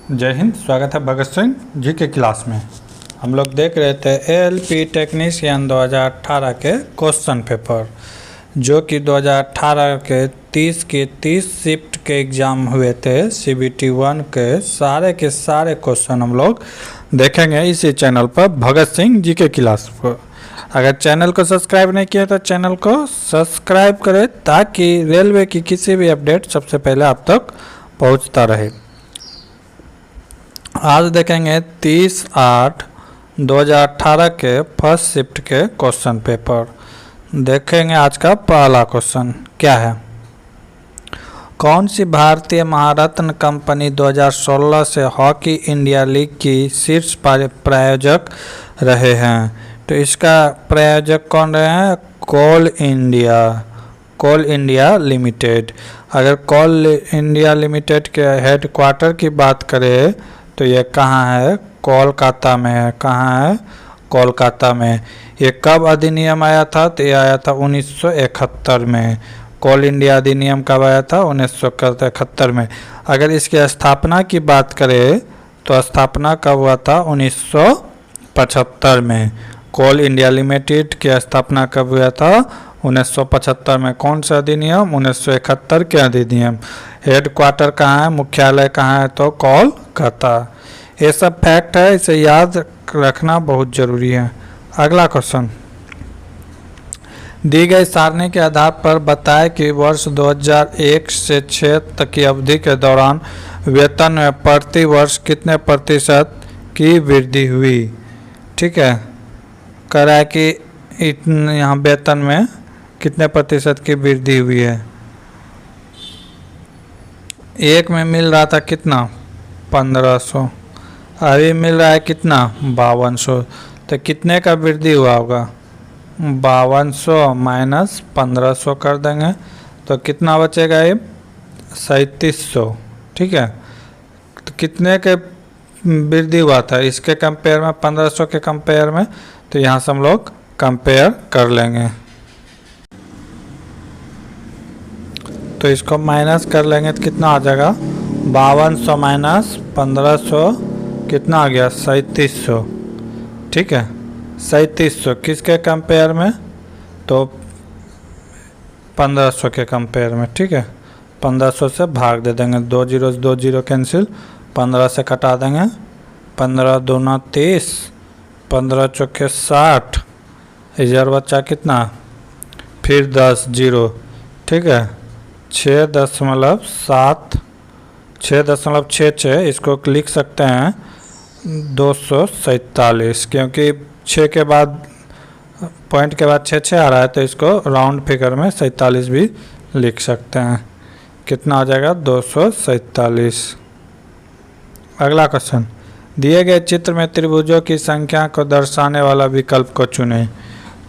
जय हिंद। स्वागत है भगत सिंह जी के क्लास में। हम लोग देख रहे थे एएलपी टेक्नीशियन 2018 के क्वेश्चन पेपर, जो कि 2018 के 30 शिफ्ट के एग्ज़ाम हुए थे। CBT 1 के सारे क्वेश्चन हम लोग देखेंगे इसी चैनल पर, भगत सिंह जी के क्लास पर। अगर चैनल को सब्सक्राइब नहीं किया तो चैनल को सब्सक्राइब करें, ताकि रेलवे की किसी भी अपडेट सबसे पहले आप तक पहुंचता रहे। आज देखेंगे 30/8/2018 के फर्स्ट शिफ्ट के क्वेश्चन पेपर। देखेंगे आज का पहला क्वेश्चन क्या है। कौन सी भारतीय महारत्न कंपनी 2016 से हॉकी इंडिया लीग की शीर्ष प्रायोजक रहे हैं? तो इसका प्रायोजक कौन रहे हैं? कोल इंडिया लिमिटेड। अगर कोल इंडिया लिमिटेड के हेडक्वार्टर की बात करें तो ये कहाँ है? कोलकाता में है। कहाँ है? कोलकाता में। ये कब अधिनियम आया था? तो ये आया था 1971 में। कोल इंडिया अधिनियम कब आया था? 1971 में। अगर इसकी स्थापना की बात करें तो स्थापना कब हुआ था? 1975 में। कोल इंडिया लिमिटेड की स्थापना कब हुआ था? 1975 में। कौन सा अधिनियम? 1971 के अधिनियम। हेडक्वार्टर कहाँ है? मुख्यालय कहाँ है? तो कोलकाता। ये सब फैक्ट है, इसे याद रखना बहुत ज़रूरी है। अगला क्वेश्चन, दी गई सारणी के आधार पर बताएं कि वर्ष 2001 से 6 तक की अवधि के दौरान वेतन में प्रति वर्ष कितने प्रतिशत की वृद्धि हुई। ठीक है, कह रहा है कि यहाँ वेतन में कितने प्रतिशत की वृद्धि हुई है। एक में मिल रहा था कितना? 1500। अभी मिल रहा है कितना? 5200। तो कितने का वृद्धि हुआ होगा? 5200 माइनस 1500 कर देंगे तो कितना बचेगा? ये 3700। ठीक है, तो कितने के वृद्धि हुआ था इसके कंपेयर में? 1500 के कंपेयर में। तो यहाँ से हम लोग कंपेयर कर लेंगे, तो इसको माइनस कर लेंगे तो कितना आ जाएगा? 5200 माइनस 1500 कितना आ गया? 3700। ठीक है, 3700 किसके कंपेयर में? तो 1500 के कंपेयर में। ठीक है, 1500 से भाग दे देंगे, 2 0 कैंसिल, 15 से कटा देंगे। 15 दूना 30, 15 चौके 60, इधर बच्चा कितना? फिर 10 0। ठीक है, 6.66, इसको लिख सकते हैं 247, क्योंकि 6 के बाद पॉइंट के बाद 6 आ रहा है, तो इसको राउंड फिगर में 47 भी लिख सकते हैं। कितना आ जाएगा? 247। अगला क्वेश्चन, दिए गए चित्र में त्रिभुजों की संख्या को दर्शाने वाला विकल्प को चुनें।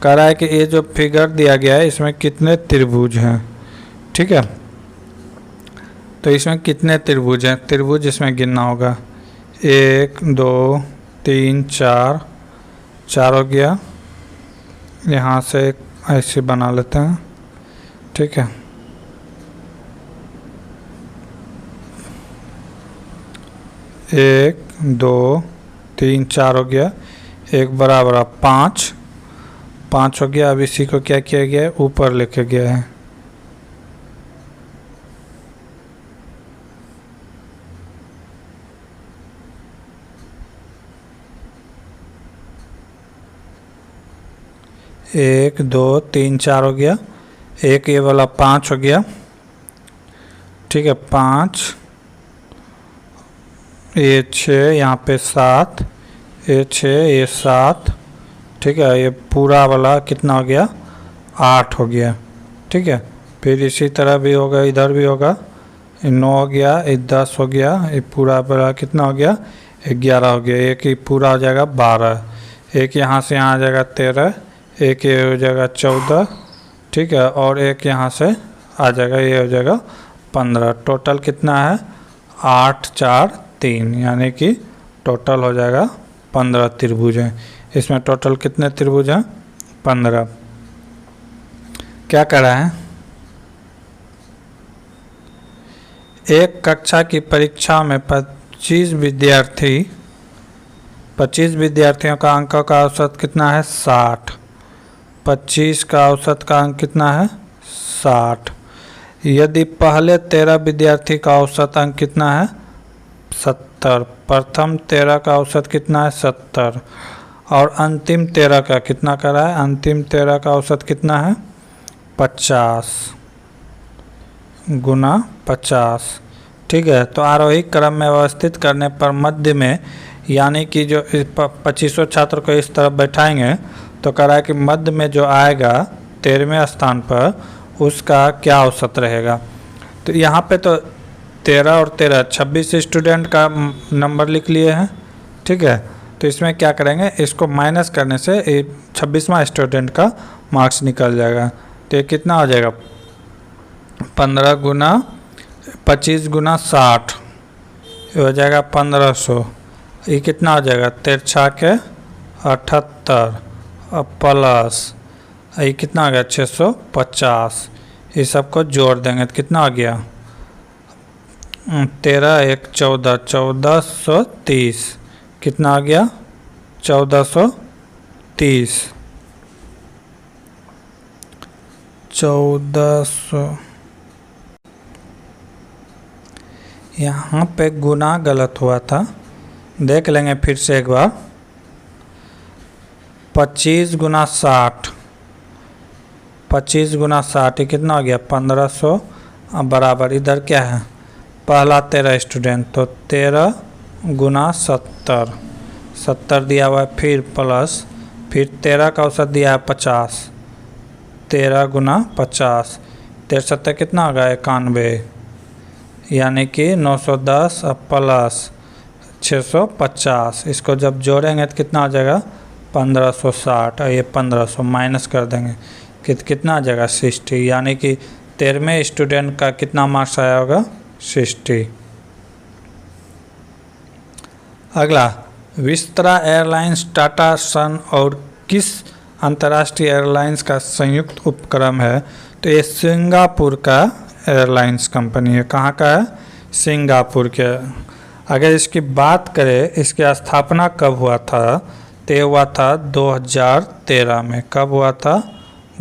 कह रहा है कि ये जो फिगर दिया गया है इसमें कितने त्रिभुज हैं। ठीक है, तो इसमें कितने त्रिभुज हैं? त्रिभुज इसमें गिनना होगा। 1 2 3 4, 4 हो गया। यहाँ से ऐसे बना लेते हैं। ठीक है, एक 2 3 4 हो गया। एक बराबर 5 हो गया। अब इसी को क्या किया गया है? ऊपर लेके गया है। एक 2 3 4 हो गया। एक ये वाला 5 हो गया। ठीक है, 5, ये 6, यहाँ पे 7, ये 6, ये 7। ठीक है, ये पूरा वाला कितना हो गया? 8 हो गया। ठीक है, फिर इसी तरह भी होगा, इधर भी होगा। ये 9 हो गया, ये 10 हो गया। ये पूरा वाला कितना हो गया? 11 हो गया। एक ही पूरा हो जाएगा 12। एक यहाँ से यहाँ आ जाएगा 13। एक ये हो जाएगा 14। ठीक है, और एक यहाँ से आ जाएगा, ये हो जाएगा 15। टोटल कितना है? 8 4 3, यानी कि टोटल हो जाएगा 15 त्रिभुज हैं। इसमें टोटल कितने त्रिभुज हैं? 15। क्या कर रहा है? एक कक्षा की परीक्षा में 25 विद्यार्थियों का अंक का औसत कितना है 60। 25 का औसत का अंक कितना है 60। यदि पहले 13 विद्यार्थी का औसत अंक कितना है 70, प्रथम 13 का औसत कितना है 70 और अंतिम 13 का कितना करा है, अंतिम 13 का औसत कितना है 50 गुना 50। ठीक है, तो आरोही क्रम में व्यवस्थित करने पर मध्य में, यानी कि जो 2500 छात्र को इस तरफ बैठाएंगे तो कह रहा है कि मध्य में जो आएगा 13वें स्थान पर उसका क्या औसत रहेगा। तो यहाँ पे तो 13 और 13 26 स्टूडेंट का नंबर लिख लिए हैं। ठीक है, तो इसमें क्या करेंगे, इसको माइनस करने से 26वां स्टूडेंट का मार्क्स निकल जाएगा। तो ये कितना हो जाएगा 15 गुना 25 गुना 60, ये हो जाएगा 1500। ये कितना हो जाएगा 13 के 78 और प्लस ये कितना आ गया 650। ये सबको जोड़ देंगे तो कितना आ गया 13 1 14 1430। कितना आ गया 1430। 1400। यहाँ पे गुना गलत हुआ था, देख लेंगे फिर से एक बार। 25 गुना 60, 25 गुना 60 कितना हो गया 1500। अब बराबर इधर क्या है, पहला 13 स्टूडेंट तो 13 गुना 70, 70 दिया हुआ है, फिर प्लस फिर 13 का औसत दिया है 50, 13 गुना 50, 13 कितना होगा 91, यानी कि 910 प्लस 650। इसको जब जोड़ेंगे तो कितना आ जाएगा 1560 और ये 1500 माइनस कर देंगे कितना आ जाएगा 60, यानी कि 13वें स्टूडेंट का कितना मार्क्स आया होगा 60। अगला, विस्तारा एयरलाइंस टाटा सन और किस अंतर्राष्ट्रीय एयरलाइंस का संयुक्त उपक्रम है। तो ये सिंगापुर का एयरलाइंस कंपनी है। कहाँ का है, सिंगापुर के। अगर इसकी बात करें इसकी स्थापना कब हुआ था, तो ये हुआ था 2013 में। कब हुआ था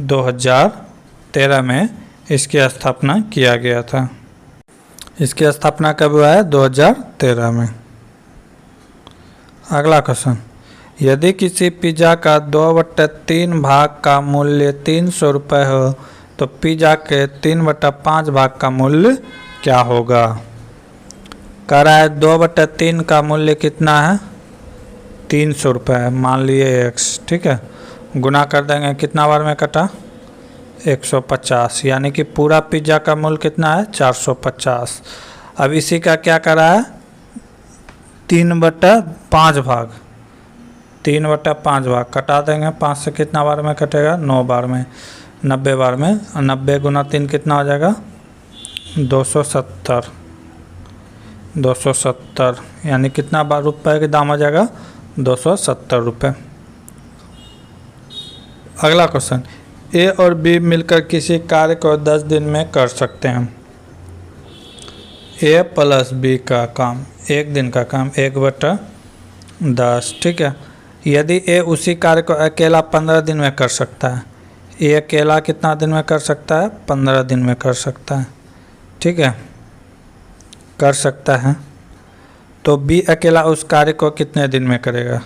2013 में इसकी स्थापना किया गया था। इसकी स्थापना कब हुआ है 2013 में। अगला क्वेश्चन, यदि किसी पिज़्ज़ा का 2/3 भाग का मूल्य 300 रुपये हो तो पिज़्ज़ा के 3/5 भाग का मूल्य क्या होगा। कह रहा है 2/3 का मूल्य कितना है 300 रुपये, मान लिए x। ठीक है, गुना कर देंगे, कितना बार में कटा 150, यानी कि पूरा पिज़्ज़ा का मूल्य कितना है 450। अब इसी का क्या करा है 3/5 भाग, 3/5 भाग कटा देंगे, 5 से कितना बार में कटेगा 9 बार में, 90 बार में। 90 गुना 3 कितना हो जाएगा 270, 270 यानी कितना बार रुपये के दाम आ जाएगा 270 रुपये। अगला क्वेश्चन, ए और बी मिलकर किसी कार्य को 10 दिन में कर सकते हैं। ए प्लस बी का काम 1 दिन का काम 1/10। ठीक है, यदि ए उसी कार्य को अकेला 15 दिन में कर सकता है, ए अकेला कितना दिन में कर सकता है 15 दिन में कर सकता है। ठीक है, कर सकता है, तो बी अकेला उस कार्य को कितने दिन में करेगा,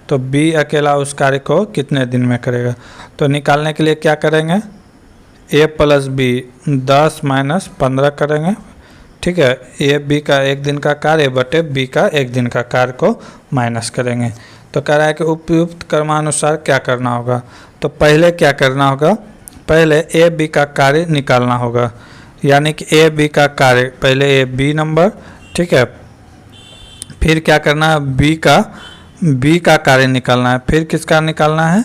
तो बी अकेला उस कार्य को कितने दिन में करेगा। तो निकालने के लिए क्या करेंगे, ए प्लस बी 10 माइनस 15 करेंगे। ठीक है, ए बी का 1 दिन का कार्य बटे बी का 1 दिन का कार्य को माइनस करेंगे। तो कह रहा है कि उपयुक्त क्रमानुसार क्या करना होगा। तो पहले क्या करना होगा, पहले ए बी का कार्य निकालना होगा, यानी कि ए बी का कार्य पहले ए बी नंबर। ठीक है, फिर क्या करना है बी का कार्य निकालना है, फिर किसका निकालना है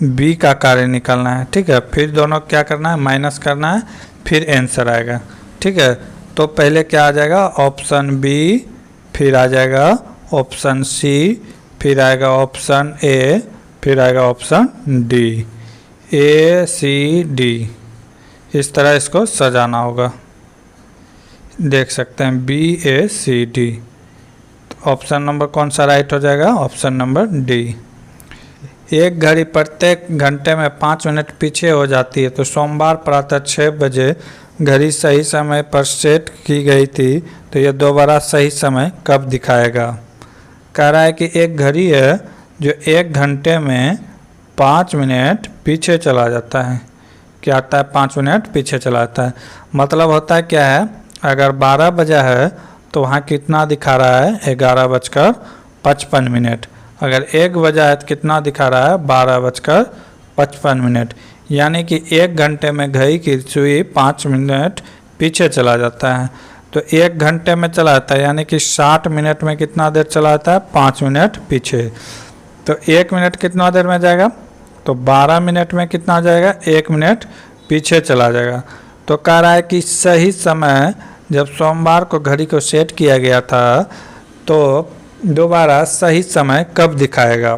बी का कार्य निकालना है। ठीक है, फिर दोनों क्या करना है माइनस करना है, फिर आंसर आएगा। ठीक है, तो पहले क्या आ जाएगा ऑप्शन बी, फिर आ जाएगा ऑप्शन सी, फिर आएगा ऑप्शन ए, फिर आएगा ऑप्शन डी, ए सी डी। इस तरह इसको सजाना होगा, देख सकते हैं बी ए सी डी। ऑप्शन नंबर कौन सा राइट हो जाएगा? Option number D. एक घड़ी प्रत्येक घंटे में 5 मिनट पीछे हो जाती है, तो सोमवार प्रातः 6 बजे घड़ी सही समय पर सेट की गई थी, तो यह दोबारा सही समय कब दिखाएगा? कह रहा है कि एक घड़ी है जो 1 घंटे में 5 मिनट पीछे चला जाता है। क्या आता है? 5 मिनट पीछे चला जाता है। मतलब होता है क्या है, अगर 12 बजा है तो वहाँ कितना दिखा रहा है? 11:55। अगर 1 बजा है तो कितना दिखा रहा है? 12:55। यानी कि 1 घंटे में घड़ी की सुई 5 मिनट पीछे चला जाता है। तो 1 घंटे में चला जाता है, यानी कि 60 मिनट में कितना देर चला जाता है? 5 मिनट पीछे। तो 1 मिनट कितना देर में जाएगा? तो 12 मिनट में कितना जाएगा? 1 मिनट पीछे चला जाएगा। तो कह रहा है कि सही समय जब सोमवार को घड़ी को सेट किया गया था, तो दोबारा सही समय कब दिखाएगा?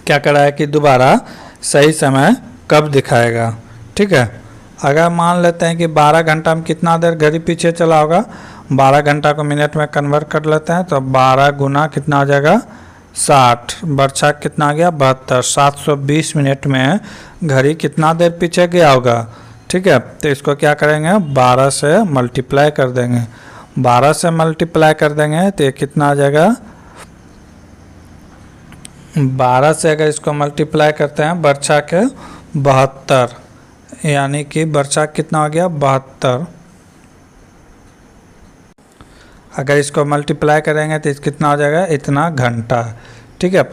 क्या कह रहा है कि दोबारा सही समय कब दिखाएगा? ठीक है। अगर मान लेते हैं कि 12 घंटा में कितना देर घड़ी पीछे चला होगा, 12 घंटा को मिनट में कन्वर्ट कर लेते हैं, तो 12 गुना कितना हो जाएगा? 60 बरछा कितना आ गया? 72। 720 मिनट में घड़ी कितना देर पीछे गया होगा? ठीक है। तो इसको क्या करेंगे? 12 से मल्टीप्लाई कर देंगे। 12 से मल्टीप्लाई कर देंगे तो ये कितना आ जाएगा? 12 से अगर इसको मल्टीप्लाई करते हैं बरछा के 72, यानी कि बरछा कितना हो गया? 72। अगर इसको मल्टीप्लाई करेंगे तो कितना हो जाएगा? इतना घंटा। ठीक है।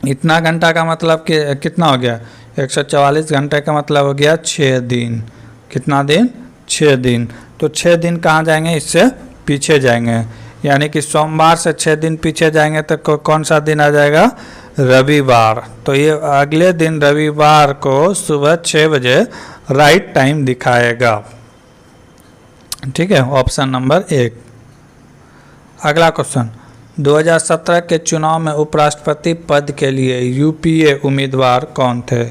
इतना घंटा का मतलब कि कितना हो गया? 144 घंटे का मतलब हो गया 6 दिन। कितना दिन? 6 दिन। तो 6 दिन कहाँ जाएंगे? इससे पीछे जाएंगे, यानी कि सोमवार से 6 दिन पीछे जाएंगे तो कौन सा दिन आ जाएगा? रविवार। तो ये अगले दिन रविवार को सुबह 6 बजे राइट टाइम दिखाएगा। ठीक है, ऑप्शन नंबर 1। अगला क्वेश्चन, 2017 के चुनाव में उपराष्ट्रपति पद के लिए यूपीए उम्मीदवार कौन थे?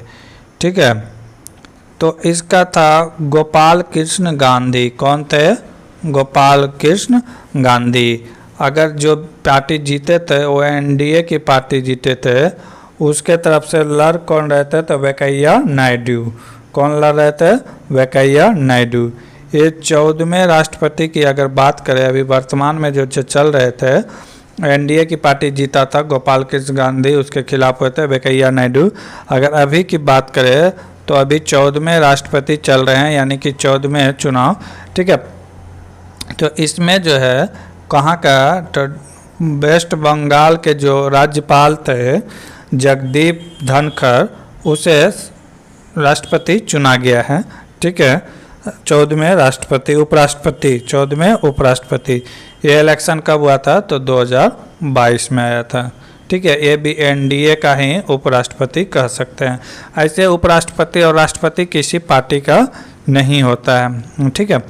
ठीक है, तो इसका था गोपाल कृष्ण गांधी। कौन थे? गोपाल कृष्ण गांधी। अगर जो पार्टी जीते थे वो एनडीए की पार्टी जीते थे, उसके तरफ से लड़ कौन रहे थे? तो वेंकैया नायडू। कौन लड़ रहे थे? वेंकैया नायडू। ये 14वें राष्ट्रपति की अगर बात करें, अभी वर्तमान में जो चल रहे थे, एनडीए की पार्टी जीता था, गोपाल कृष्ण गांधी उसके खिलाफ हुए थे वेंकैया नायडू। अगर अभी की बात करें तो अभी 14वें राष्ट्रपति चल रहे हैं, यानी कि 14वें चुनाव। ठीक है, तो इसमें जो है कहाँ का? तो वेस्ट बंगाल के जो राज्यपाल थे जगदीप धनखड़, उसे राष्ट्रपति चुना गया है। ठीक है, 14वें राष्ट्रपति उपराष्ट्रपति 14वें उपराष्ट्रपति। ये इलेक्शन कब हुआ था? तो 2022 में आया था। ठीक है, ये भी एनडीए का ही उपराष्ट्रपति कह सकते हैं। ऐसे उपराष्ट्रपति और राष्ट्रपति किसी पार्टी का नहीं होता है। ठीक है,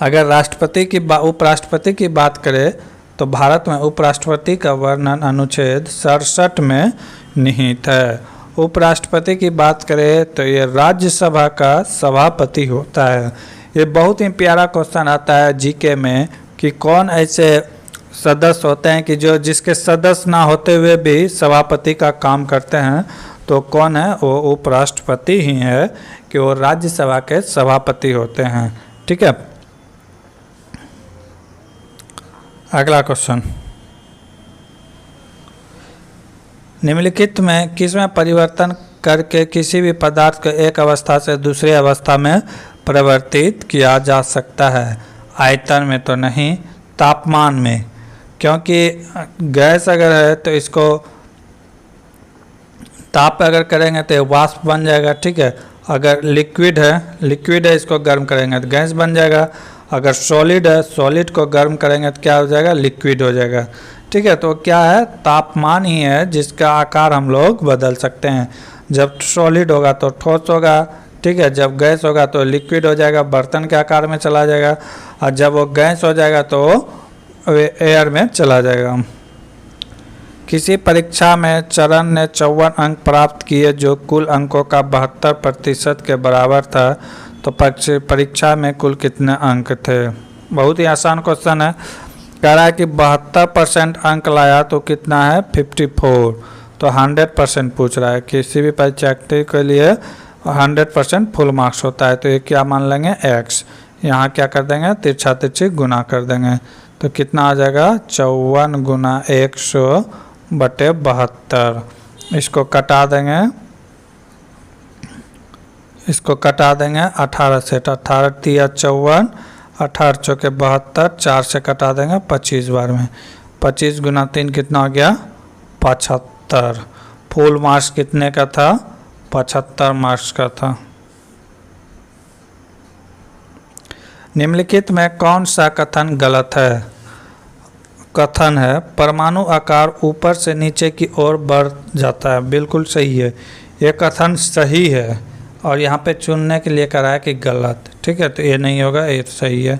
अगर राष्ट्रपति की उपराष्ट्रपति की बात करें तो भारत में उपराष्ट्रपति का वर्णन अनुच्छेद 67 में निहित है। उपराष्ट्रपति की बात करें तो ये राज्यसभा का सभापति होता है। ये बहुत ही प्यारा क्वेश्चन आता है जीके में कि कौन ऐसे सदस्य होते हैं कि जो जिसके सदस्य ना होते हुए भी सभापति का काम करते हैं, तो कौन है? वो उपराष्ट्रपति ही है, कि वो राज्यसभा के सभापति होते हैं। ठीक है, अगला क्वेश्चन, निम्नलिखित में किसमें परिवर्तन करके किसी भी पदार्थ को एक अवस्था से दूसरी अवस्था में परिवर्तित किया जा सकता है? आयतन में तो नहीं, तापमान में, क्योंकि गैस अगर है तो इसको ताप अगर करेंगे तो वाष्प बन जाएगा। ठीक है, अगर लिक्विड है इसको गर्म करेंगे तो गैस बन जाएगा। अगर सॉलिड है, सॉलिड को गर्म करेंगे तो क्या हो जाएगा? लिक्विड हो जाएगा। ठीक है, तो क्या है? तापमान ही है जिसका आकार हम लोग बदल सकते हैं। जब सॉलिड होगा तो ठोस होगा। ठीक है, जब गैस होगा तो लिक्विड हो जाएगा, बर्तन के आकार में चला जाएगा, और जब वो गैस हो जाएगा तो एयर में चला जाएगा। किसी परीक्षा में चरण ने 54 अंक प्राप्त किए जो कुल अंकों का 72% के बराबर था, तो परीक्षा में कुल कितने अंक थे? बहुत ही आसान क्वेश्चन है। कह रहा है कि 72% अंक लाया तो कितना है 54, तो 100% पूछ रहा है। किसी भी परीक्षार्थी के लिए 100% फुल मार्क्स होता है। तो ये क्या मान लेंगे x, यहाँ क्या कर देंगे तिरछा तिरछी गुना कर देंगे, तो कितना आ जाएगा 54 गुना 100/72। इसको कटा देंगे, इसको कटा देंगे 18 से, 18 तिया 54, 18 चौके 72, 4 से कटा देंगे 25 बार में, 25 गुना 3 कितना हो गया 75। फुल मार्क्स कितने का था 75 मार्क्स का था। निम्नलिखित में कौन सा कथन गलत है? कथन है परमाणु आकार ऊपर से नीचे की ओर बढ़ जाता है, बिल्कुल सही है, ये कथन सही है। और यहाँ पे चुनने के लिए करा है कि गलत, ठीक है, तो ये नहीं होगा, ये सही है।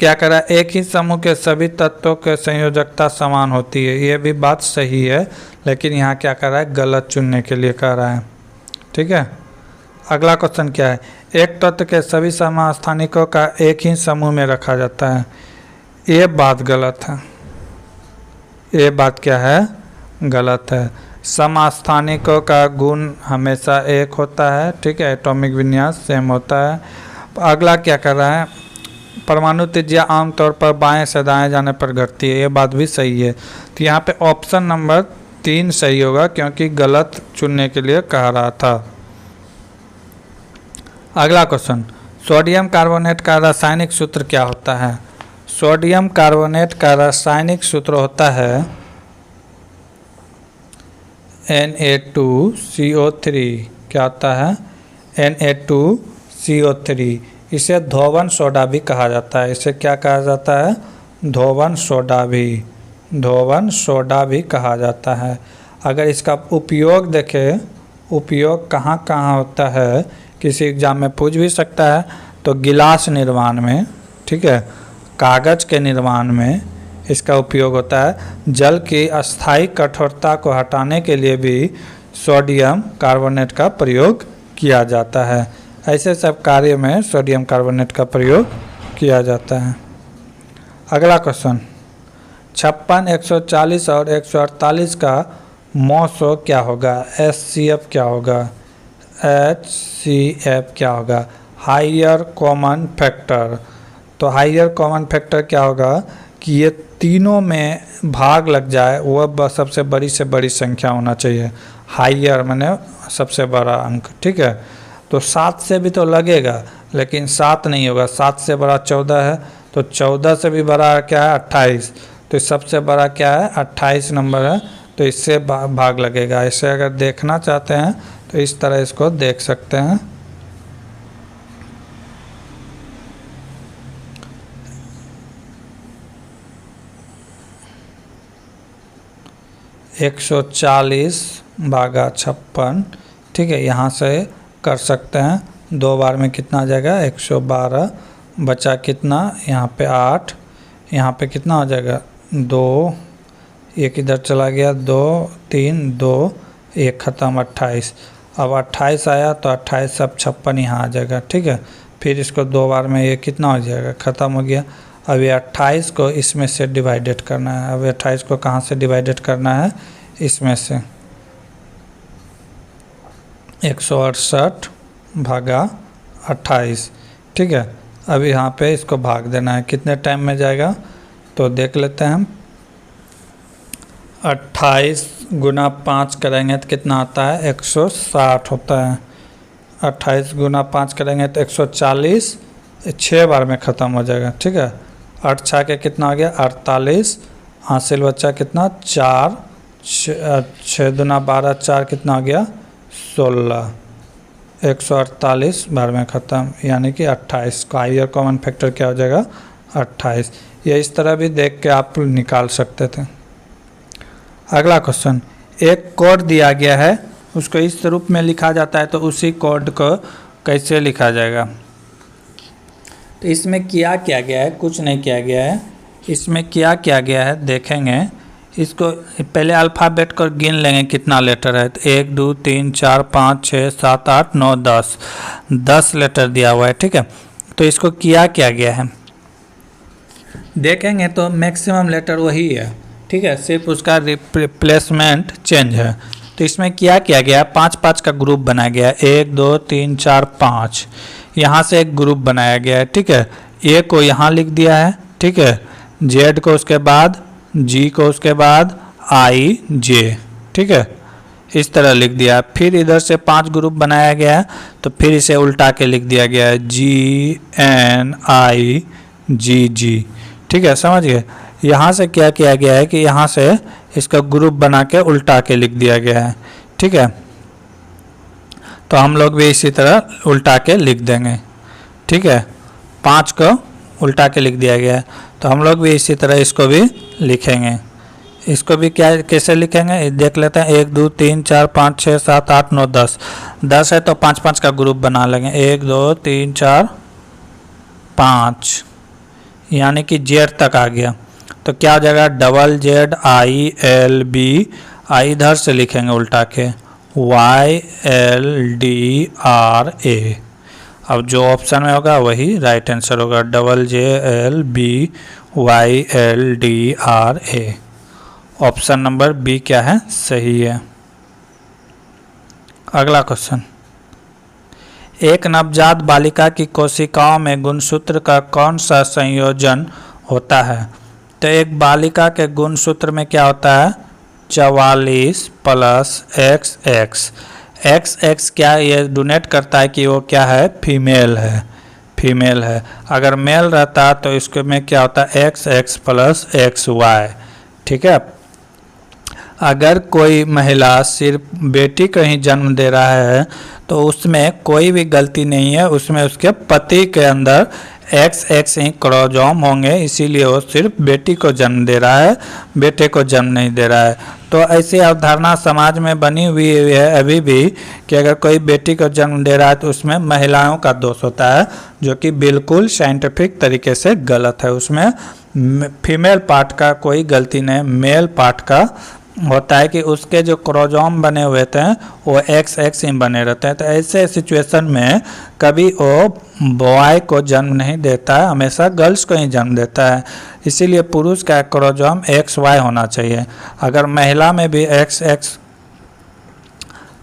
क्या करा, एक ही समूह के सभी तत्वों के संयोजकता समान होती है, ये भी बात सही है, लेकिन यहाँ क्या कर रहा है गलत चुनने के लिए कह रहा है, ठीक है। अगला क्वेश्चन क्या है, एक तत्व के सभी समस्थानिकों का एक ही समूह में रखा जाता है, ये बात गलत है, ये बात क्या है गलत है। समस्थानिकों का गुण हमेशा एक होता है, ठीक है, एटॉमिक विन्यास सेम होता है। अगला क्या कर रहा है, परमाणु त्रिज्या आमतौर पर बाएं से दाएं जाने पर घटती है, ये बात भी सही है। तो यहाँ पे ऑप्शन नंबर 3 सही होगा, क्योंकि गलत चुनने के लिए कह रहा था। अगला क्वेश्चन, सोडियम कार्बोनेट का रासायनिक सूत्र क्या होता है? सोडियम कार्बोनेट का रासायनिक सूत्र होता है Na2CO3। क्या होता है Na2CO3। इसे धोवन सोडा भी कहा जाता है, इसे क्या कहा जाता है धोवन सोडा भी, धोवन सोडा भी कहा जाता है। अगर इसका उपयोग देखें, उपयोग कहाँ कहाँ होता है, किसी एग्जाम में पूछ भी सकता है, तो गिलास निर्माण में, ठीक है, कागज़ के निर्माण में इसका उपयोग होता है। जल की अस्थायी कठोरता को हटाने के लिए भी सोडियम कार्बोनेट का प्रयोग किया जाता है। ऐसे सब कार्य में सोडियम कार्बोनेट का प्रयोग किया जाता है। अगला क्वेश्चन, 56, 140 और 148 का मौसो क्या होगा? HCF क्या होगा? HCF क्या होगा? Higher common factor. तो हायर कॉमन फैक्टर क्या होगा कि ये तीनों में भाग लग जाए, वह सबसे बड़ी से बड़ी संख्या होना चाहिए। हायर माने सबसे बड़ा अंक, ठीक है। तो 7 से भी तो लगेगा, लेकिन 7 नहीं होगा, 7 से बड़ा 14 है, तो 14 से भी बड़ा क्या है 28, तो सबसे बड़ा क्या है 28 नंबर है, तो इससे भाग लगेगा। इसे अगर देखना चाहते हैं तो इस तरह इसको देख सकते हैं। एक 140 भागा 56, ठीक है, यहाँ से कर सकते हैं। 2 बार में कितना आ जाएगा 112, बचा कितना यहाँ पे 8, यहाँ पे कितना हो जाएगा 2, एक इधर चला गया 2 3 2, एक ख़त्म 28। अब 28 आया तो 28 अब 56 यहाँ आ जाएगा, ठीक है। फिर इसको 2 बार में ये कितना हो जाएगा ख़त्म हो गया। अब ये 28 को इसमें से डिवाइडेड करना है। अब 28 को कहाँ से डिवाइडेड करना है, इसमें से 168 भागा 28, ठीक है। अब यहाँ पे इसको भाग देना है, कितने टाइम में जाएगा तो देख लेते हैं हम। 28 गुना 5 करेंगे तो कितना आता है 160 होता है। 28 गुना 5 करेंगे तो 140, 6 बार में ख़त्म हो जाएगा, ठीक है। 8 6 के कितना हो गया 48, हासिल बच्चा कितना 4, 6 दूना 12, 4 कितना हो गया 16, 148 बार में ख़त्म, यानी कि 28 का हायर कॉमन फैक्टर क्या हो जाएगा 28। ये इस तरह भी देख के आप निकाल सकते थे। अगला क्वेश्चन, एक कोड दिया गया है, उसको इस रूप में लिखा जाता है, तो उसी कोड को कैसे लिखा जाएगा? तो इसमें किया क्या गया है, कुछ नहीं किया गया है। इसमें क्या किया गया है देखेंगे, इसको पहले अल्फ़ाबेट को गिन लेंगे कितना लेटर है, तो 1 2 3 4 5 6 7 8 9 10 लेटर दिया हुआ है, ठीक है। तो इसको किया क्या गया है, देखेंगे तो मैक्सिमम लेटर वही है, ठीक है, सिर्फ उसका रिप्लेसमेंट चेंज है। तो इसमें क्या किया गया, 5-5 का ग्रुप बनाया गया, 1 2 3 4 5, यहाँ से एक ग्रुप बनाया गया है, ठीक है। ए को यहाँ लिख दिया है, ठीक है, जेड को उसके बाद, जी को उसके बाद, आई जे, ठीक है, इस तरह लिख दिया। फिर इधर से 5 ग्रुप बनाया गया है, तो फिर इसे उल्टा के लिख दिया गया है, जी एन आई जी जी, ठीक है, समझ गए। यहाँ से क्या किया गया है कि यहाँ से इसका ग्रुप बना के उल्टा के लिख दिया गया है, ठीक है। तो हम लोग भी इसी तरह उल्टा के लिख देंगे, ठीक है, 5 को उल्टा के लिख दिया गया है, तो हम लोग भी इसी तरह इसको भी लिखेंगे। इसको भी क्या कैसे लिखेंगे देख लेते हैं। 1 2 3 4 5 6 7 8 9 10, 10 है तो 5-5 का ग्रुप बना लेंगे, 1 2 3 4 5, यानी कि जेड तक आ गया। तो क्या हो जाएगा, double Z I L B, I इधर से लिखेंगे उल्टा के, Y L D R A. अब जो ऑप्शन में होगा वही राइट आंसर होगा, double J L B Y L D R A. Option number B क्या है, सही है। अगला क्वेश्चन, एक नवजात बालिका की कोशिकाओं में गुणसूत्र का कौन सा संयोजन होता है। तो एक बालिका के गुणसूत्र में क्या होता है, 44 plus x x. X x क्या ये डोनेट करता है कि वो क्या है, फीमेल है, फीमेल है। अगर मेल रहता तो इसके में क्या होता है, x x plus x y, ठीक है। अगर कोई महिला सिर्फ बेटी को ही जन्म दे रहा है तो उसमें कोई भी गलती नहीं है, उसमें उसके पति के अंदर एक्स एक्स ही क्रोमोसोम होंगे, इसीलिए वो सिर्फ बेटी को जन्म दे रहा है, बेटे को जन्म नहीं दे रहा है। तो ऐसी अवधारणा समाज में बनी हुई है अभी भी कि अगर कोई बेटी को जन्म दे रहा है तो उसमें महिलाओं का दोष होता है, जो कि बिल्कुल साइंटिफिक तरीके से गलत है। उसमें फीमेल पार्ट का कोई गलती नहीं, मेल पार्ट का होता है कि उसके जो क्रोमोसोम बने हुए थे वो एक्स एक्स ही बने रहते हैं। तो ऐसे सिचुएशन में कभी वो बॉय को जन्म नहीं देता है, हमेशा गर्ल्स को ही जन्म देता है। इसीलिए पुरुष का क्रोमोसोम एक्स वाई होना चाहिए। अगर महिला में भी एक्स एक्स,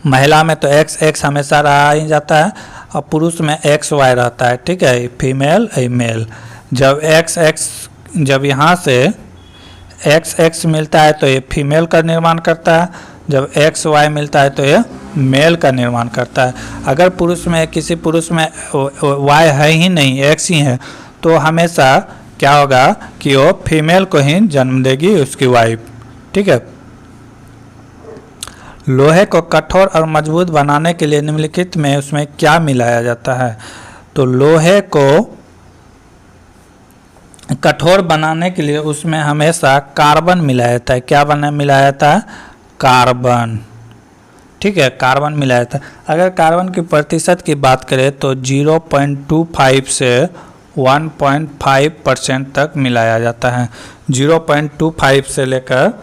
महिला में तो एक्स एक्स हमेशा रहा ही जाता है और पुरुष में एक्स वाई रहता है, ठीक है, फीमेल ए मेल। जब एक्स एक्स, जब यहाँ से एक्स एक्स मिलता है तो ये फीमेल का निर्माण करता है, जब एक्स वाई मिलता है तो ये मेल का निर्माण करता है। अगर पुरुष में, किसी पुरुष में वाई है ही नहीं, एक्स ही है, तो हमेशा क्या होगा कि वो फीमेल को ही जन्म देगी उसकी वाइफ, ठीक है। लोहे को कठोर और मजबूत बनाने के लिए निम्नलिखित में उसमें क्या मिलाया जाता है। तो लोहे को कठोर बनाने के लिए उसमें हमेशा कार्बन मिलाया जाता है। क्या मिलाया जाता है, कार्बन, ठीक है, कार्बन मिलाया जाता है। अगर कार्बन की प्रतिशत की बात करें तो 0.25 से 1.5% तक मिलाया जाता है। 0.25 से लेकर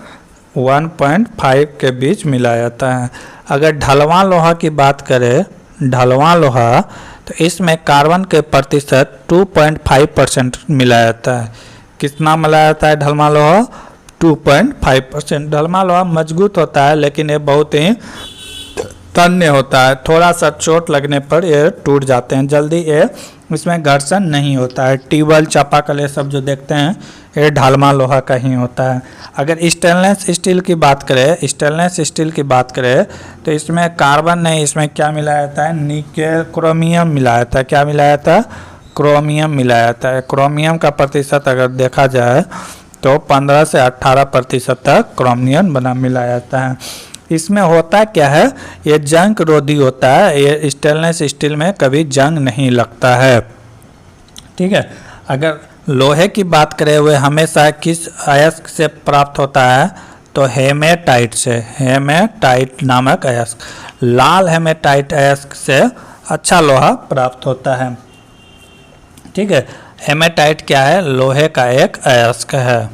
1.5 के बीच मिलाया जाता है। अगर ढलवां लोहा की बात करें, ढलवां लोहा, तो इसमें कार्बन के प्रतिशत 2.5% मिलाया जाता है। कितना मिलाया जाता है ढलवां लोहा, 2.5%। ढलवां लोहा मजबूत होता है लेकिन ये बहुत ही तन्य होता है, थोड़ा सा चोट लगने पर ये टूट जाते हैं जल्दी, ये इसमें घर्षण नहीं होता है। ट्यूबवेल, चापाकल ये सब जो देखते हैं ये ढलवां लोहा का ही होता है। अगर स्टेनलेस स्टील की बात करें, स्टेनलेस स्टील की बात करें तो इसमें कार्बन नहीं, इसमें क्या मिलाया जाता है, निकेल, क्रोमियम मिलाया जाता है। क्या मिलाया जाता है, क्रोमियम मिलाया जाता है। क्रोमियम का प्रतिशत अगर देखा जाए तो 15 से 18% तक क्रोमियम बना मिलाया जाता है। इसमें होता क्या है, ये जंग रोधी होता है, ये स्टेनलेस स्टील में कभी जंग नहीं लगता है, ठीक है। अगर लोहे की बात करें हुए हमेशा किस अयस्क से प्राप्त होता है, तो हेमेटाइट से, हेमेटाइट नामक अयस्क, लाल हेमेटाइट अयस्क से अच्छा लोहा प्राप्त होता है, ठीक है। हेमेटाइट क्या है, लोहे का एक अयस्क है,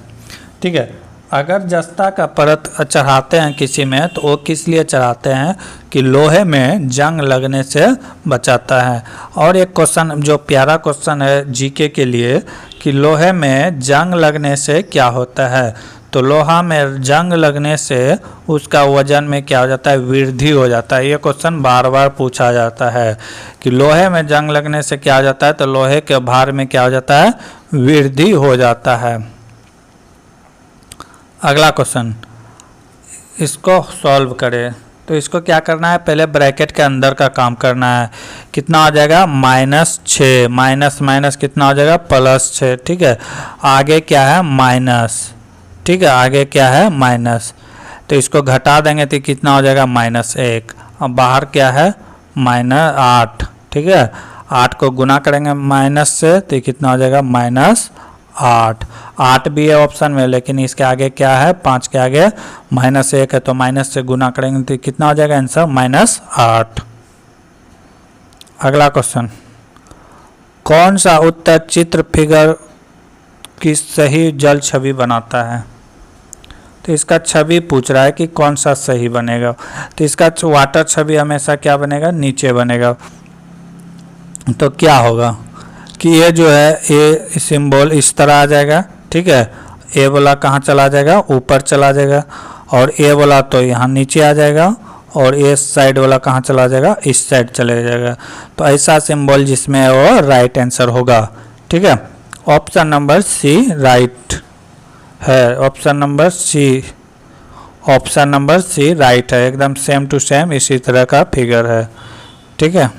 ठीक है। अगर जस्ता का परत चढ़ाते हैं किसी में तो वो किस लिए चढ़ाते हैं कि लोहे में जंग लगने से बचाता है। और एक क्वेश्चन जो प्यारा क्वेश्चन है जीके के लिए कि लोहे में जंग लगने से क्या होता है, तो लोहा में जंग लगने से उसका वजन में क्या हो जाता है, वृद्धि हो जाता है। ये क्वेश्चन बार बार पूछा जाता है कि लोहे में जंग लगने से क्या हो जाता है, तो लोहे के भार में क्या हो जाता है, वृद्धि हो जाता है। अगला क्वेश्चन, इसको सॉल्व करें। तो इसको क्या करना है, पहले ब्रैकेट के अंदर का काम करना है। कितना हो जाएगा, -6, माइनस माइनस कितना हो जाएगा, +6। ठीक है, आगे क्या है, माइनस। ठीक है, आगे क्या है, माइनस। तो इसको घटा देंगे तो कितना हो जाएगा, -1। अब बाहर क्या है, -8। ठीक है, 8 को गुना करेंगे माइनस से तो कितना हो जाएगा, -8। 8 भी है ऑप्शन में, लेकिन इसके आगे क्या है, 5 के आगे -1 है, तो माइनस से गुना करेंगे तो कितना हो जाएगा आंसर, -8। अगला क्वेश्चन, कौन सा उत्तर चित्र फिगर की सही जल छवि बनाता है। तो इसका छवि पूछ रहा है कि कौन सा सही बनेगा। तो इसका वाटर छवि हमेशा क्या बनेगा, नीचे बनेगा। तो क्या होगा कि ये जो है, ये सिंबल इस तरह आ जाएगा। ठीक है, ए वाला कहाँ चला जाएगा, ऊपर चला जाएगा, और ए वाला तो यहाँ नीचे आ जाएगा, और ए साइड वाला कहाँ चला जाएगा, इस साइड चले जाएगा। तो ऐसा सिंबल जिसमें वो राइट आंसर होगा। ठीक है, ऑप्शन नंबर सी राइट है। ऑप्शन नंबर सी राइट है, एकदम सेम टू सेम इसी तरह का फिगर है। ठीक है,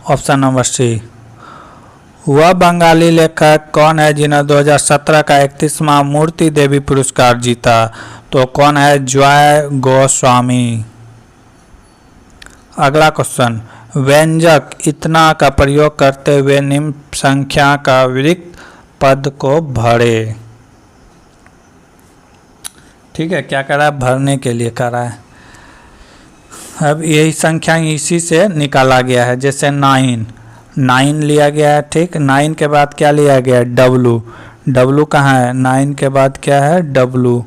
ऑप्शन नंबर सी। वह बंगाली लेखक कौन है जिन्हें 2017 का 31वां मूर्ति देवी पुरस्कार जीता। तो कौन है, जॉय गोस्वामी। अगला क्वेश्चन, व्यंजक इतना का प्रयोग करते हुए निम्न संख्या का रिक्त पद को भरे। ठीक है, क्या कर रहा है, भरने के लिए कर रहा है। अब यही संख्या इसी से निकाला गया है, जैसे 9 लिया गया है। ठीक, 9 के बाद क्या लिया गया है, W कहाँ है, 9 के बाद क्या है, W।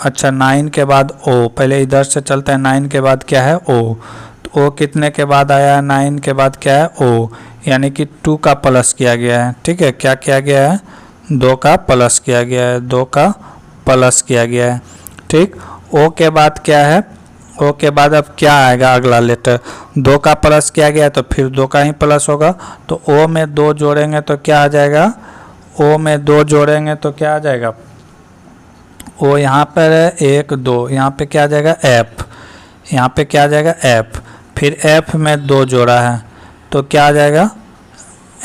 अच्छा, 9 के बाद O, पहले इधर से चलता है, 9 के बाद क्या है, O। तो O कितने के बाद आया है, 9 के बाद क्या है, O, यानी कि 2 का प्लस किया गया है। ठीक है, क्या किया गया है, 2 का प्लस किया गया है, 2 का प्लस किया गया है। ठीक, O के बाद क्या है, O के बाद अब क्या आएगा, अगला लेटर 2 का प्लस किया गया तो फिर 2 का ही प्लस होगा। तो O में 2 जोड़ेंगे तो क्या आ जाएगा, O में 2 जोड़ेंगे तो क्या आ जाएगा, O यहाँ पर है 1 2, यहाँ पे क्या आ जाएगा, F, यहाँ पे क्या आ जाएगा, F। फिर F में 2 जोड़ा है तो क्या आ जाएगा,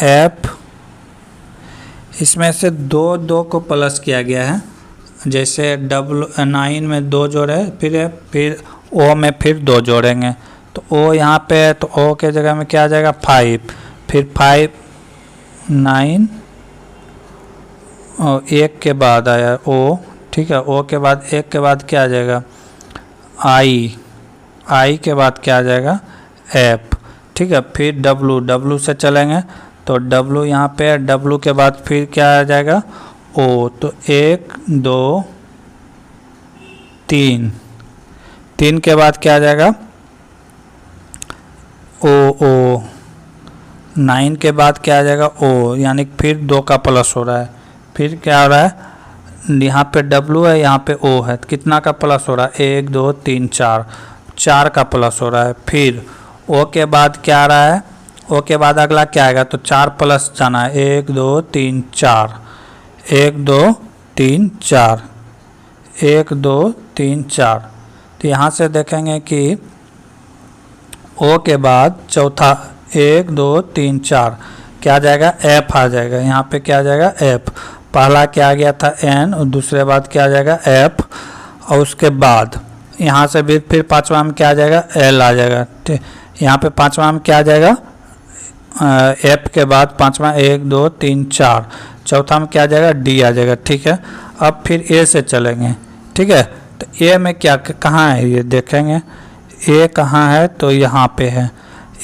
F। इसमें से 2 को प्लस किया गया है, जैसे 9 में 2 जोड़े, फिर O में फिर 2 जोड़ेंगे तो O यहाँ पे है, तो O के जगह में क्या आ जाएगा, 5। फिर 5 9 और 1 के बाद आया O। ठीक है, O के बाद 1 के बाद क्या आ जाएगा, I के बाद क्या आ जाएगा, F। ठीक है, फिर W से चलेंगे तो W यहाँ पे है, W के बाद फिर क्या आ जाएगा, O। तो 1 2 3 के बाद क्या आ जाएगा, O। 9 के बाद क्या आ जाएगा, O, यानी फिर 2 का प्लस हो रहा है। फिर क्या हो रहा है, यहाँ पे W है, यहाँ पे O है, तो कितना का प्लस हो रहा है, 1 2 3 4 का प्लस हो रहा है। फिर O के बाद क्या आ रहा है, O के बाद अगला क्या आएगा, तो 4 प्लस जाना है, 1 2 3 4, 1 2 3 4, 1 2 3 4। तो यहाँ से देखेंगे कि O के बाद चौथा 1 2 3 4 क्या आ जाएगा, F आ जाएगा। यहाँ पे क्या आ जाएगा, F। पहला क्या आ गया था, N, और दूसरे बाद क्या आ जाएगा, F। और उसके बाद यहाँ से भी फिर पाँचवा में क्या आ जाएगा, L आ जाएगा। ठीक, यहाँ पे पाँचवा में क्या आ जाएगा, F के बाद पाँचवा 1 2 3 4, चौथा में क्या आ जाएगा, D आ जाएगा। ठीक है, अब फिर A से चलेंगे। ठीक है, तो A में क्या कहाँ है, ये देखेंगे A कहाँ है, तो यहाँ पे है।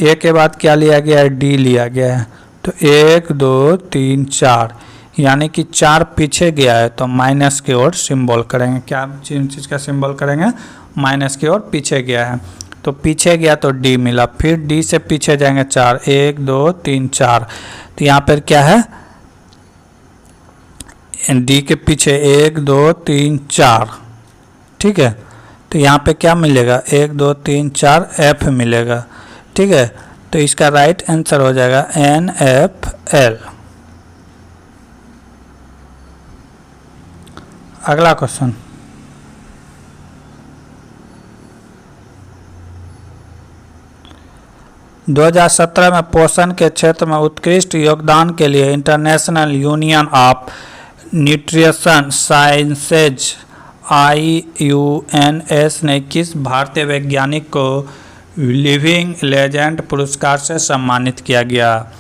A के बाद क्या लिया गया है, D लिया गया है। तो 1 2 3 4, यानी कि 4 पीछे गया है तो माइनस की ओर सिंबल करेंगे। क्या चीज़ का सिंबल करेंगे? माइनस की ओर पीछे गया है तो पीछे गया तो डी मिला, फिर डी से पीछे जाएंगे 4, 1 2 3 4, तो यहाँ पर क्या है? डी के पीछे 1 2 3 4, ठीक है। तो यहाँ पे क्या मिलेगा? 1 2 3 4 एफ मिलेगा, ठीक है। तो इसका राइट आंसर हो जाएगा NFL। अगला क्वेश्चन, दो 2017 में पोषण के क्षेत्र में उत्कृष्ट योगदान के लिए international union of nutrition sciences IUNS ने किस भारतीय वैज्ञानिक को लिविंग लेजेंड पुरस्कार से सम्मानित किया गया?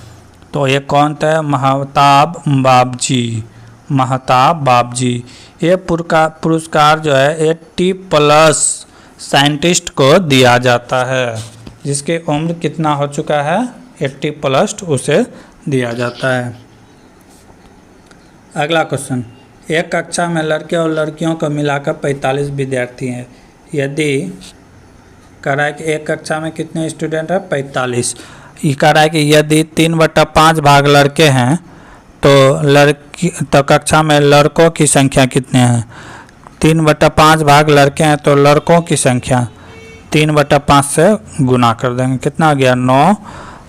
तो ये कौन थे? महताब बाबजी। महताब बाबजी। ये पुरस्कार जो है 80+ साइंटिस्ट को दिया जाता है, जिसकी उम्र कितना हो चुका है? 80+, उसे दिया जाता है। अगला क्वेश्चन, एक कक्षा में लड़के और लड़कियों को मिलाकर 45 विद्यार्थी हैं। यदि कह रहा है कि एक कक्षा में कितने स्टूडेंट हैं? 45। ये कह रहा है कि यदि 3/5 भाग लड़के हैं तो कक्षा में लड़कों की संख्या कितने हैं? 3/5 भाग लड़के हैं तो लड़कों की संख्या 3/5 से गुना कर देंगे। कितना हो गया? 9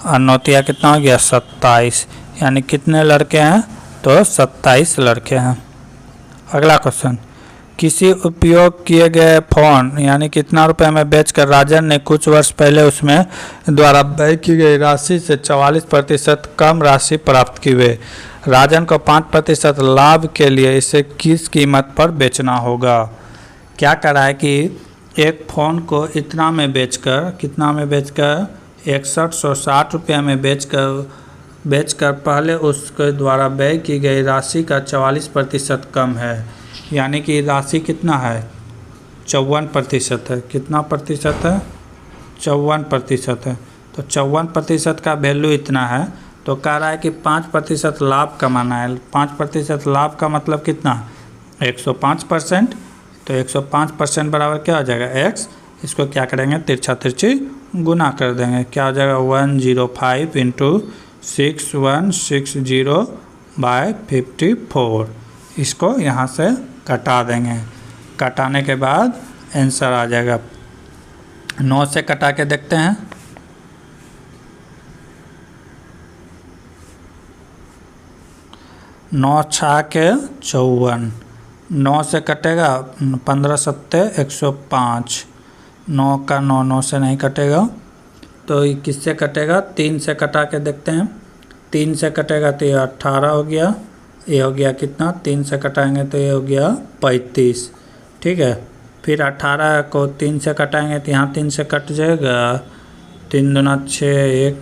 और 9 कितना हो गया? 27। यानी कितने लड़के हैं? तो 27 लड़के हैं। अगला क्वेश्चन, किसी उपयोग किए गए फ़ोन यानी कितना रुपए में बेचकर राजन ने कुछ वर्ष पहले उसमें द्वारा व्यय की गई राशि से 44% कम राशि प्राप्त की हुई। राजन को 5% लाभ के लिए इसे किस कीमत पर बेचना होगा? क्या कर रहा है कि एक फ़ोन को इतना में बेचकर, कितना में बेचकर? 6160 रुपये में बेचकर पहले उसके द्वारा व्यय की गई राशि का 44% कम है। यानी कि राशि कितना है? 54% है। कितना प्रतिशत है? 54% है। तो 54% का वैल्यू इतना है, तो कह रहा है कि 5% लाभ कमाना है। 5% लाभ का मतलब कितना? 105%। तो 105% बराबर क्या हो जाएगा? x। इसको क्या करेंगे? तिरछा तिरछी गुना कर देंगे। क्या हो जाएगा? 105 × 6160/54। इसको यहाँ से कटा देंगे। कटाने के बाद आंसर आ जाएगा। 9 से कटा के देखते हैं। 9 छाके 54। 9 से कटेगा 15 7 105। 9 का 9 से नहीं कटेगा, तो ये किससे कटेगा? 3 से कटा के देखते हैं। 3 से कटेगा तो ये 18 हो गया। ये हो गया कितना? 3 से कटाएंगे तो ये हो गया 35, ठीक है। फिर 18 को 3 से कटाएंगे तो यहाँ 3 से कट जाएगा। 3 दूना 6, 1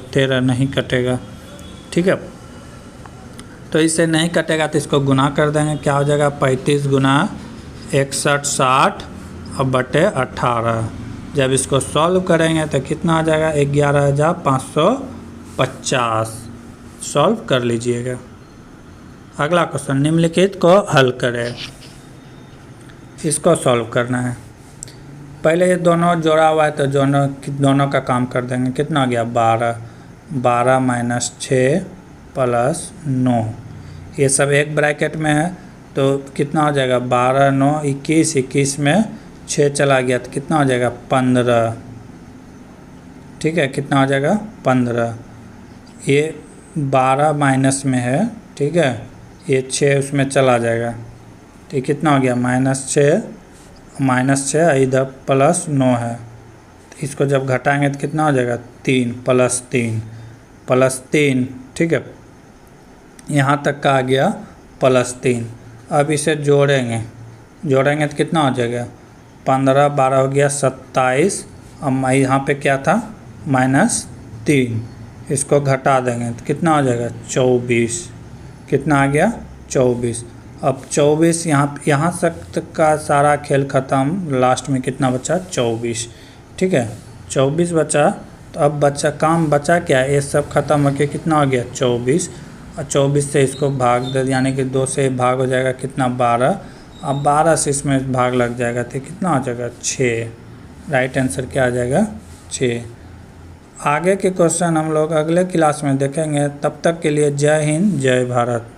13 नहीं कटेगा, ठीक है। तो इससे नहीं कटेगा तो इसको गुना कर देंगे। क्या हो जाएगा? 35 × 6160 और बटे 18। जब इसको सॉल्व करेंगे तो कितना आ जाएगा? 11550। सॉल्व कर लीजिएगा। अगला क्वेश्चन, निम्नलिखित को हल करें। इसको सॉल्व करना है। पहले ये दोनों जोड़ा हुआ है तो दोनों का काम कर देंगे। कितना आ गया? 12। 12 - 6 + 9। ये सब एक ब्रैकेट में है तो कितना हो जाएगा? 12 9 21। 21 में 6 चला गया तो कितना हो जाएगा? 15, ठीक है। कितना हो जाएगा? 15। ये 12 माइनस में है, ठीक है। ये 6 उसमें चला जाएगा तो कितना हो गया? -6 इधर +9 है। तो इसको जब घटाएंगे तो कितना हो जाएगा? 3 + 3, ठीक है। यहाँ तक का आ गया +3। अब इसे जोड़ेंगे तो कितना हो जाएगा? 15 12 हो गया 27। अब यहाँ पे क्या था? -3। इसको घटा देंगे तो कितना हो जाएगा? 24। कितना आ गया? 24। अब 24 यहाँ तक का सारा खेल ख़त्म। लास्ट में कितना बचा? 24, ठीक है। 24 बचा। तो अब काम बचा क्या? ये सब ख़त्म होकर कितना हो गया? 24। और 24 से इसको भाग दे, यानी कि 2 से भाग हो जाएगा कितना 12। अब 12 से इसमें भाग लग जाएगा तो कितना हो जाएगा 6। राइट आंसर क्या आ जाएगा 6। आगे के क्वेश्चन हम लोग अगले क्लास में देखेंगे। तब तक के लिए जय हिंद जय भारत।